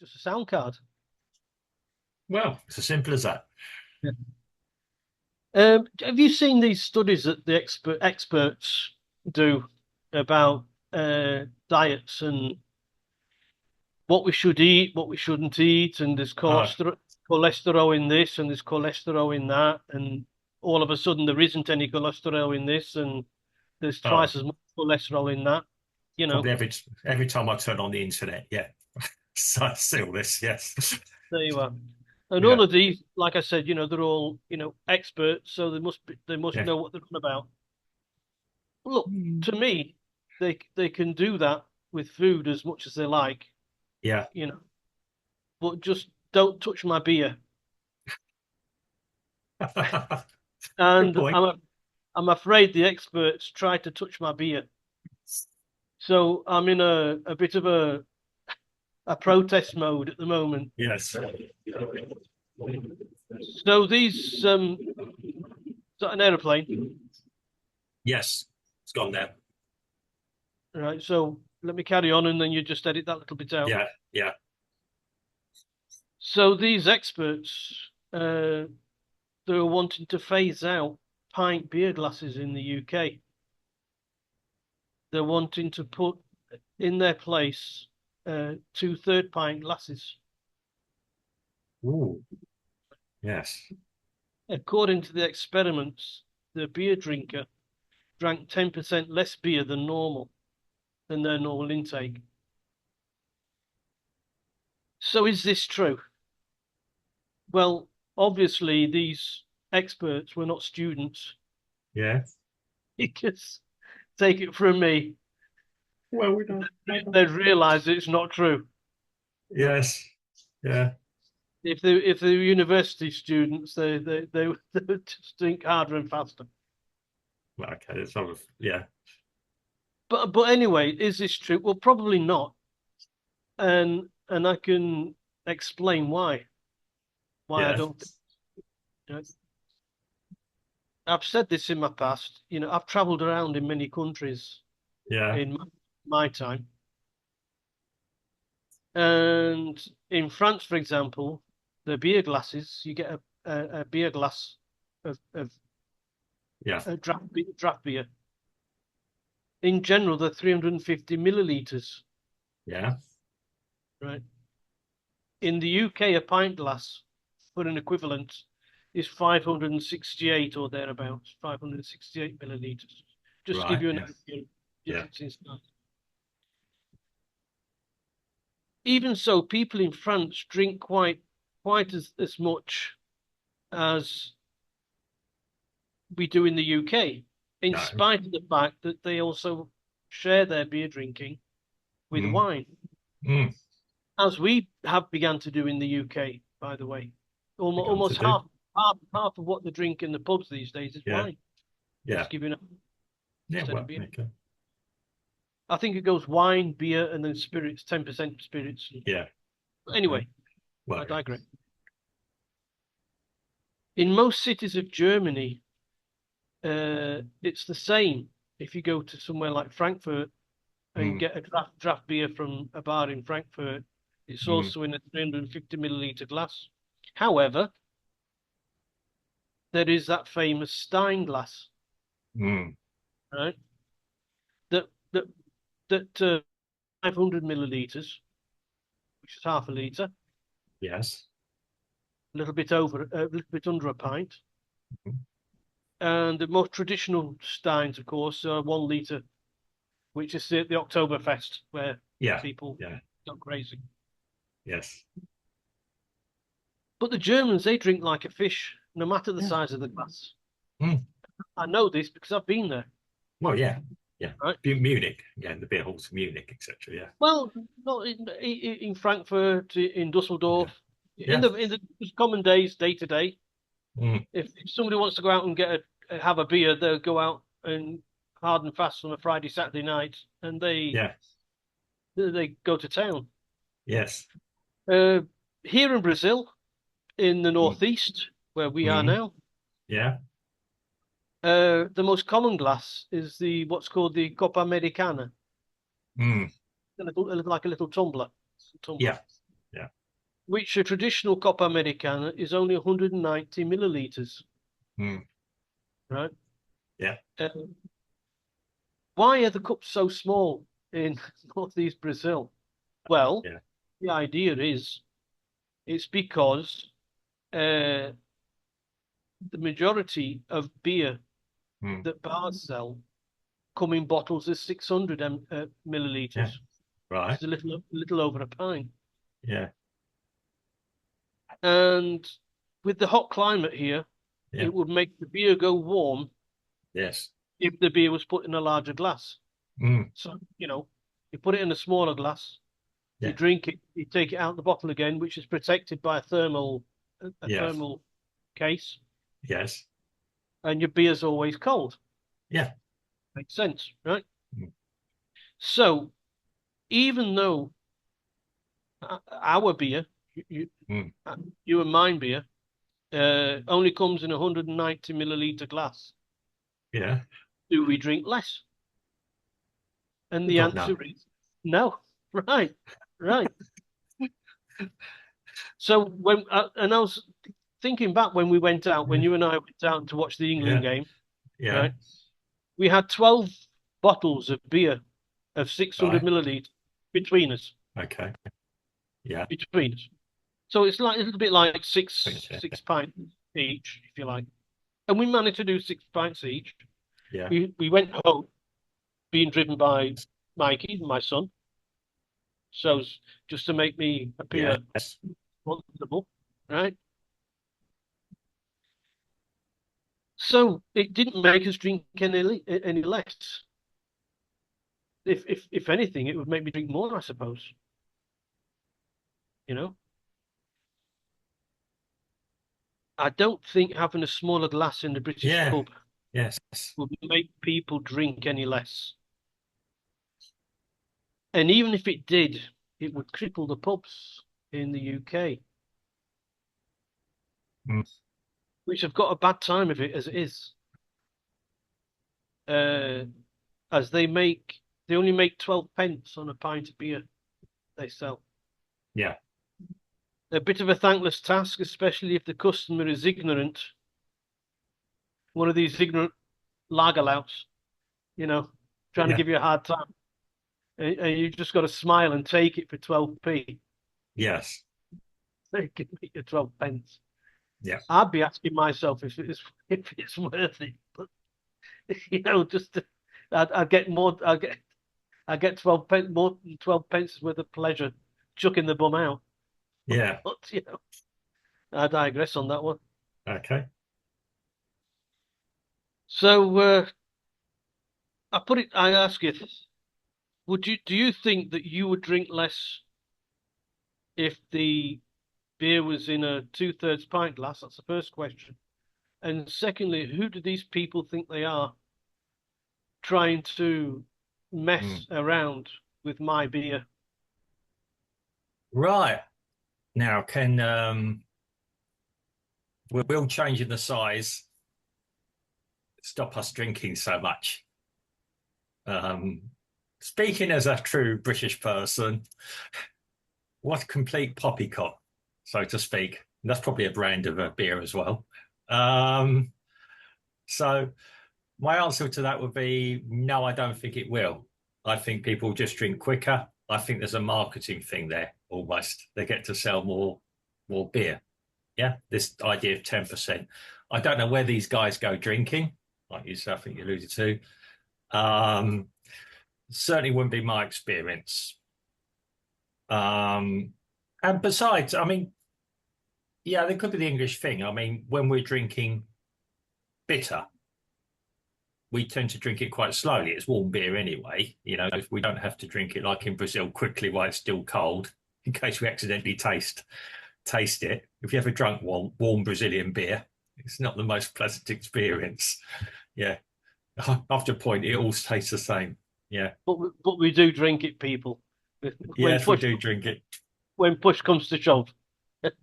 just a sound card. Well, it's as simple as that. Yeah. Have you seen these studies that the experts do about diets and what we should eat, what we shouldn't eat, and there's Uh, cholesterol in this and there's cholesterol in that, and all of a sudden there isn't any cholesterol in this and there's oh, twice as much cholesterol in that, you know. probably every time I turn on the internet. Yeah. So I see all this. Yes. There you are. And all Yeah. of these, like I said, they're all, experts, so they must Yeah. know what they're on about. Look, Mm. to me, they can do that with food as much as they like, Yeah. you know, but just don't touch my beer. Good And point. I'm afraid the experts tried to touch my beer. So I'm in a bit of a protest mode at the moment. Yes. So these is that an aeroplane? Yes. It's gone now. Right, so let me carry on and then you just edit that little bit out. Yeah. Yeah. So these experts they're wanting to phase out pint beer glasses in the UK. They're wanting to put in their place 2/3 pint glasses. Ooh. Yes. According to the experiments, the beer drinker drank 10% less beer than their normal intake. So is this true? Well, obviously these experts were not students Yeah. because take it from me, Well, we don't. they'd realise it's not true. Yes. Yeah. If they're university students, they would just think harder and faster. Well, okay. It's sort of, yeah. But anyway, is this true? Well, probably not. And I can explain why I Yeah. don't. You know, I've said this in my past. I've travelled around in many countries Yeah. in my time, and in France, for example, the beer glasses you get a beer glass of Yeah. draft beer. In general, they're 350 milliliters, Yeah. right? In the UK, a pint glass for an equivalent is 568 or thereabouts, 568 milliliters. Just to give Right. you an Yeah. idea of Yeah. difference in size. Even so, people in France drink quite as much as we do in the UK, in No. spite of the fact that they also share their beer drinking with Mm. wine, Mm. as we have begun to do in the UK, by the way. Begun to Almost do. half of what they drink in the pubs these days is Yeah. wine. Yeah. Just giving up Yeah. instead of Well, beer. okay. I think it goes wine, beer, and then spirits, 10% spirits. Yeah. Okay. Anyway, Well, I digress. In most cities of Germany, it's the same. If you go to somewhere like Frankfurt and mm, get a draft beer from a bar in Frankfurt, it's mm, also in a 350 milliliter glass. However, there is that famous Stein glass, mm. right? That that that 500 milliliters, which is half a liter, Yes. a little bit under a pint. Mhm. And the most traditional Steins, of course, are 1 liter, which is the Oktoberfest, where Yeah. people Yeah. go crazy. Yes. But the Germans, they drink like a fish, no matter the Yeah. size of the glass. Mm. I know this because I've been there, Well, yeah. Yeah. right? Munich. Yeah. The beer halls of Munich, etc. Yeah. Well, not in Frankfurt, in Yeah. Dusseldorf, Yeah. in the just common days, day to day. Mm. If somebody wants to go out and have a beer, they'll go out and hard and fast on a Friday, Saturday night, and Yeah. they go to town. Yes. Uh, Here in Brazil, in the Mm. northeast, where we are Mm. now, Yeah. the most common glass is the what's called the Copa Americana, Mm. like a little tumbler. Yeah. Yeah. which a traditional Copa Americana is only 190 milliliters, Mm. right? Yeah. Why are the cups so small in northeast Brazil? Well, Yeah. the idea is it's because the majority of beer Mm. that bars sell come in bottles of 600 milliliters, Yeah. Right. which is a little over a pint. Yeah. And with the hot climate here, Yeah. it would make the beer go warm Yes. if the beer was put in a larger glass. Mm. So, you put it in a smaller glass, you Yeah. drink it, you take it out the bottle again, which is protected by a Yes. thermal case, Yes. and your beer's always cold. Yeah. Makes sense, right? Mm. So even though our beer, Mm. you and mine beer, only comes in a 190 milliliter glass, Yeah. do we drink less? And Good the God, no. answer is no. Right, right. So and I was thinking back when we went out, when Yeah. you and I went out to watch the England Yeah. game, Yeah. right? We had 12 bottles of beer of 600 Right. milliliters between us, Okay. Yeah. between us. So it's like a little bit like Yeah. six pints each, if you like. And we managed to do 6 pints each. Yeah. We went home being driven by Mikey, my son. So just to make me appear Yes. responsible, right? So it didn't make us drink any less. If anything, it would make me drink more, I suppose. You know, I don't think having a smaller glass in the British Yeah. pub Yes. would make people drink any less. And even if it did, it would cripple the pubs in the UK, Mm. which have got a bad time of it as it is. Uh, as they only make 12 pence on a pint of beer they sell. Yeah. A bit of a thankless task, especially if the customer is ignorant. One of these ignorant lager louts, trying to Yeah. give you a hard time. And you just got to smile and take it for 12p. Yes. They give me your 12 pence. Yeah. I'd be asking myself if it's worth it. But just I'd get more. I get 12 pence more than 12 pence worth of pleasure chucking the bum out. Yeah. But I digress on that one. Okay. So I ask you, do you think that you would drink less if the beer was in a 2/3 pint glass? That's the first question. And secondly, who do these people think they are trying to Mm. mess around with my beer? Right. Now, can will changing the size stop us drinking so much? Um, Speaking as a true British person, what a complete poppycock, so to speak. And that's probably a brand of a beer as well. Um, so my answer to that would be no, I don't think it will. I think people just drink quicker. I think there's a marketing thing there almost. They get to sell more beer. Yeah, this idea of 10%. I don't know where these guys go drinking, like you said, I think you alluded to. Um, Certainly wouldn't be my experience. And besides, I mean, yeah, there could be the English thing. I mean, when we're drinking bitter, we tend to drink it quite slowly. It's warm beer anyway. We don't have to drink it like in Brazil quickly while it's still cold, in case we accidentally taste it. If you ever drunk warm Brazilian beer, it's not the most pleasant experience. Yeah. After a point, it all tastes the same. Yeah. But we do drink it, people. When Yes, we push do drink it. when push comes to shove.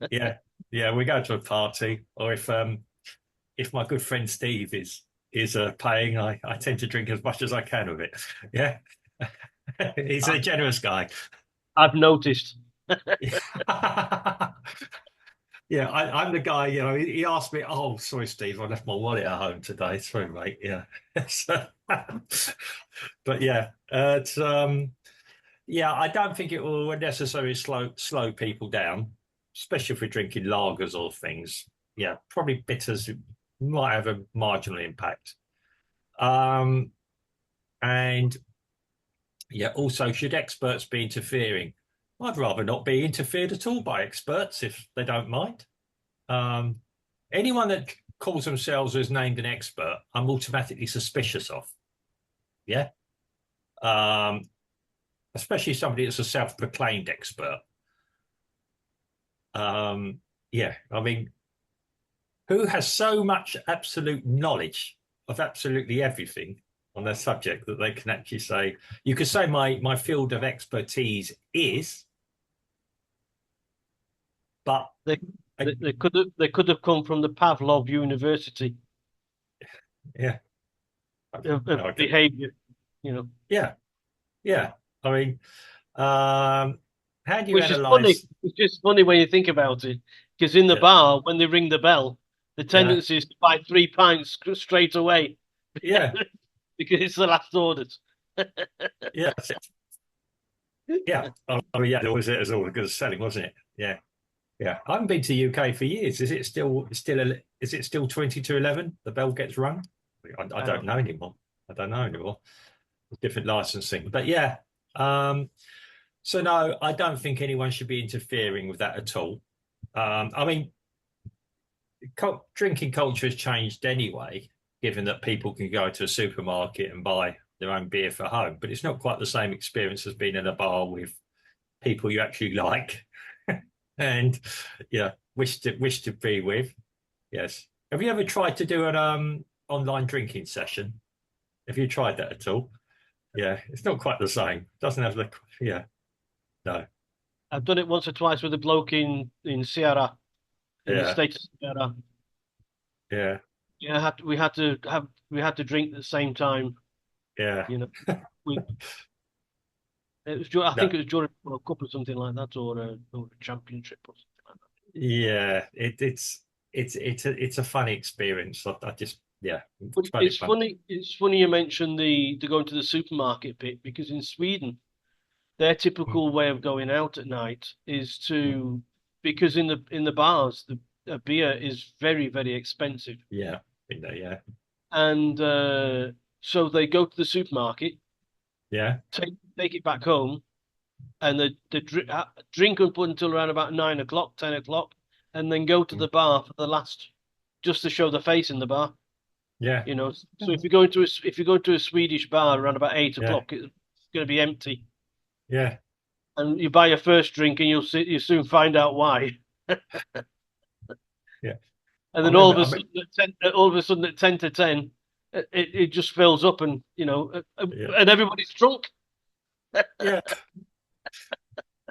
Yeah. Yeah. We go to a party, or if my good friend Steve is paying, I tend to drink as much as I can of it. Yeah. He's a generous guy. I've noticed. Yeah, I'm the guy, he asked me, oh, sorry, Steve, I left my wallet at home today. Sorry, mate. Yeah. So, but yeah, yeah, I don't think it will necessarily slow people down, especially if we're drinking lagers or things. Yeah, probably bitters might have a marginal impact. Um, and yeah, also, should experts be interfering? I'd rather not be interfered at all by experts if they don't mind. Um, anyone that calls themselves or is named an expert, I'm automatically suspicious of. Yeah. Um, especially somebody that's a self-proclaimed expert. Um, yeah, I mean, who has so much absolute knowledge of absolutely everything on their subject that they can actually say, you could say my field of expertise is, but They they could have come from the Pavlov University yeah, of no, behavior, you know, yeah, yeah. I mean, um, how do you which is funny. analyze? It's just funny when you think about it, because in the Yeah, bar, when they ring the bell, the yeah, tendency is to buy 3 pints straight away yeah, because it's the last orders. yeah, yeah. I mean, yeah, it was all good selling, wasn't it? Yeah, yeah. I haven't been to the UK for years. Is it is it still 20 to 11? The bell gets rung. I I don't don't know know. anymore. I don't know anymore. Different licensing, but yeah. Um, so no, I don't think anyone should be interfering with that at all. I mean, drinking culture has changed anyway, given that people can go to a supermarket and buy their own beer for home, but it's not quite the same experience as being in a bar with people you actually like and yeah, wish to be with. Yes. Have you ever tried to do an online drinking session? Have you tried that at all? Yeah, it's not quite the same. Doesn't have the yeah, no. I've done it once or twice with a bloke in Sierra, in the Yeah, state of Sierra. yeah, Yeah, we had to drink at the same time. yeah. You know, we I No, think it was during a World Cup or something like that, or a championship or something like yeah. It's a funny experience. I just yeah, But find it's it fun. funny. It's funny you mentioned the going to the supermarket bit because in Sweden, their Mm, typical way of going out at night is to because in the bars the beer is very expensive, yeah, yeah, and so they go to the supermarket, yeah, take it back home, and they drink up until around about 9 o'clock, 10 o'clock, and then go to mm, the bar for the last just to show the face in the bar. yeah, You know, so if you go to a Swedish bar around about eight yeah, o'clock, it's going to be empty, yeah, and you buy your first drink, and you soon find out why. yeah. And I then all of remember. a sudden, at 10 to 10, it just fills up, and Yeah, and everybody's drunk. yeah.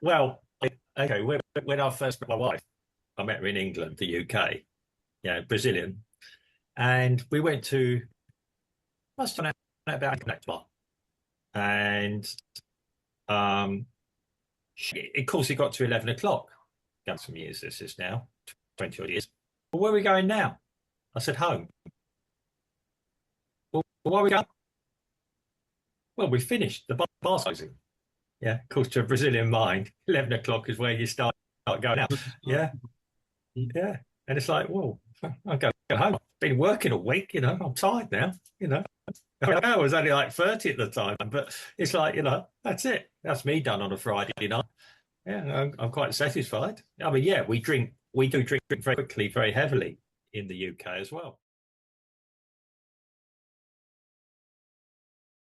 Well, okay. When I first met my wife, I met her in England, the UK. Yeah, Brazilian, and we went to must have been about Connect Bar, and um, of course, it got to 11 o'clock. Got some years. This is now 20 odd years. Well, where are we going now? I said home. Well, where are we going? Well, we finished. The bar's closing. Yeah, of course, to a Brazilian mind, 11 o'clock is where you start going out. Yeah, yeah. And it's like, well, I go home. I've been working a week, I'm tired now, I know I was only like 30 at the time, but it's like, that's it. That's me done on a Friday night. Yeah, I'm quite satisfied. I mean, yeah, we do drink very quickly, very heavily in the UK as well.